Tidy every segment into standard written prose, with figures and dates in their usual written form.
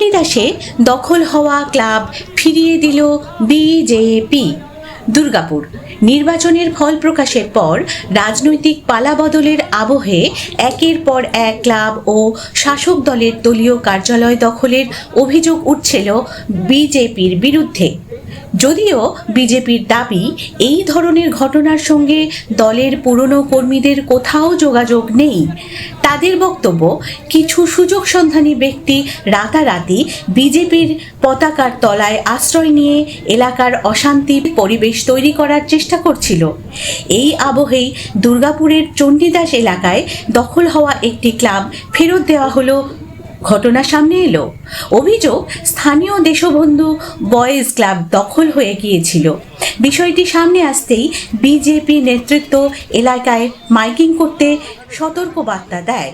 চণ্ডীদাসে দখল হওয়া ক্লাব ফিরিয়ে দিল বিজেপি। দুর্গাপুর নির্বাচনের ফল প্রকাশের পর রাজনৈতিক পালাবদলের আবহে একের পর এক ক্লাব ও শাসক দলের দলীয় কার্যালয় দখলের অভিযোগ উঠছিল বিজেপির বিরুদ্ধে। যদিও বিজেপির দাবি এই ধরনের ঘটনার সঙ্গে দলের পুরনো কর্মীদের কোথাও যোগাযোগ নেই। তাদের বক্তব্য, কিছু সুযোগ সন্ধানী ব্যক্তি রাতারাতি বিজেপির পতাকার তলায় আশ্রয় নিয়ে এলাকার অশান্তির পরিবেশ তৈরি করার চেষ্টা করছিল। এই আবহেই দুর্গাপুরের চণ্ডীদাস এলাকায় দখল হওয়া একটি ক্লাব ফেরত দেওয়া হলো ঘটনা সামনে এলো। অভিযোগ, স্থানীয় দেশবন্ধু বয়েজ ক্লাব দখল হয়ে গিয়েছিল। বিষয়টি সামনে আসতেই বিজেপি নেতৃত্ব এলাকায় মাইকিং করতে সতর্কবার্তা দেয়।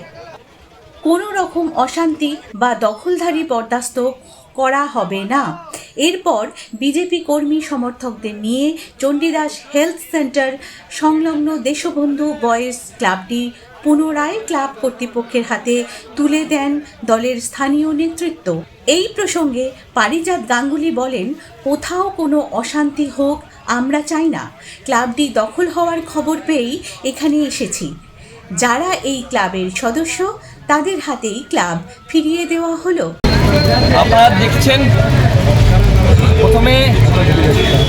কোনো রকম অশান্তি বা দখলধারী বরদাস্ত করা হবে না। এরপর বিজেপি কর্মী সমর্থকদের নিয়ে চণ্ডীদাস হেলথ সেন্টার সংলগ্ন দেশবন্ধু বয়েজ ক্লাবটি পুনরায় ক্লাব কর্তৃপক্ষের হাতে তুলে দেন দলের স্থানীয় নেতৃত্ব। এই প্রসঙ্গে পারিজাত গাঙ্গুলি বলেন, কোথাও কোনো অশান্তি হোক আমরা চাই না। ক্লাবটি দখল হওয়ার খবর পেয়েই এখানে এসেছি। যারা এই ক্লাবের সদস্য তাদের হাতেই ক্লাব ফিরিয়ে দেওয়া হলো। আপনারা দেখছেন, প্রথমে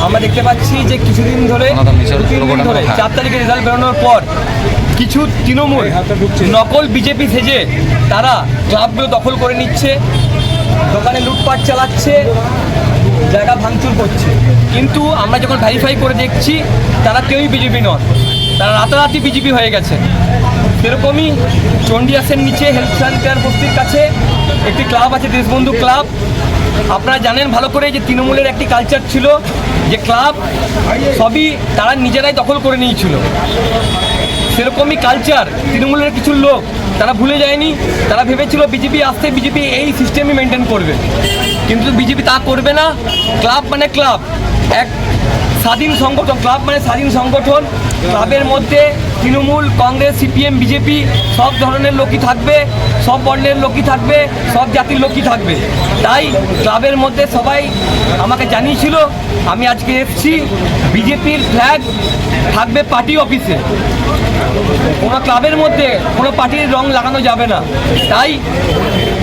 আমরা দেখতে পাচ্ছি যে কিছুদিন ধরে 4 তারিখে রেজাল্ট বেরোনোর পর কিছু তৃণমূল নকল বিজেপি সেজে তারা ক্লাবগুলো দখল করে নিচ্ছে, দোকানে লুটপাট চালাচ্ছে, জায়গা ভাঙচুর করছে। কিন্তু আমরা যখন ভেরিফাই করে দেখছি তারা কেউই বিজেপি নন, তারা রাতারাতি বিজেপি হয়ে গেছে। সেরকমই চণ্ডীদাসের নিচে হেলথ সেন্টার বস্তির কাছে একটি ক্লাব আছে, দেশবন্ধু ক্লাব। আপনারা জানেন ভালো করে যে তৃণমূলের একটি কালচার ছিল যে ক্লাব সবই তারা নিজেরাই দখল করে নিয়েছিল। সেরকমই কালচার তৃণমূলের কিছু লোক তারা ভুলে যায়নি। তারা ভেবেছিল বিজেপি আসতে বিজেপি এই সিস্টেমই মেনটেন করবে, কিন্তু বিজেপি তা করবে না। ক্লাব মানে ক্লাব, এক স্বাধীন সংগঠন। ক্লাব মানে স্বাধীন সংগঠন। ক্লাবের মধ্যে তৃণমূল, কংগ্রেস, সিপিএম, বিজেপি সব ধরনের লোকই থাকবে, সব বর্ণের লোকই থাকবে, সব জাতির লোকই থাকবে। তাই ক্লাবের মধ্যে সবাই আমাকে জানিয়েছিল, আমি আজকে এসেছি, বিজেপির ফ্ল্যাগ থাকবে পার্টি অফিসে। কোনো ক্লাবের মধ্যে কোনো পার্টির রং লাগানো যাবে না। তাই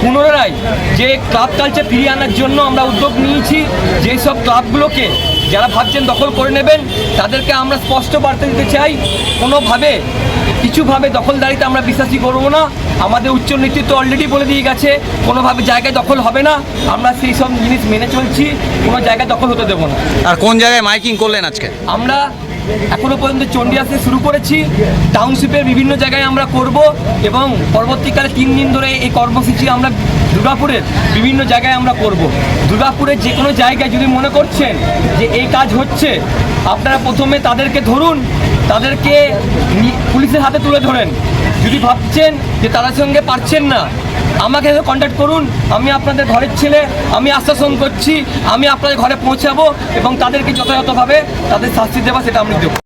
পুনরায় যে ক্লাব কালচার ফিরিয়ে আনার জন্য আমরা উদ্যোগ নিয়েছি। যেই সব ক্লাবগুলোকে যারা ভাবছেন দখল করে নেবেন তাদেরকে আমরা স্পষ্ট বার্তা দিতে চাই, কোনোভাবে কিছুভাবে দখলদারিতে আমরা বিশ্বাসী করব না। আমাদের উচ্চ নেতৃত্ব অলরেডি বলে দিয়ে গেছে কোনোভাবে জায়গায় দখল হবে না। আমরা সেই সব জিনিস মেনে চলছি, কোনো জায়গায় দখল হতে দেবো না। আর কোন জায়গায় মাইকিং করলেন আজকে? আমরা এখনো পর্যন্ত চণ্ডীদাসে শুরু করেছি, টাউনশিপের বিভিন্ন জায়গায় আমরা করব এবং পরবর্তীকালে 3 দিন ধরে এই কর্মসূচি আমরা দুর্গাপুরের বিভিন্ন জায়গায় আমরা করব। দুর্গাপুরের যে কোনো জায়গায় যদি মনে করছেন যে এই কাজ হচ্ছে, আপনারা প্রথমে তাদেরকে ধরুন, তাদেরকে পুলিশের হাতে তুলে ধরেন। যদি ভাবছেন যে তাদের সঙ্গে পারছেন না, আমাকে কন্ট্যাক্ট করুন। আমি আপনাদের ঘরের ছেলে, আমি আশ্বাসন করছি আমি আপনাদের ঘরে পৌঁছাবো এবং তাদেরকে যথাযথভাবে তাদের শাস্তি দেওয়া সেটা আমি দেবো।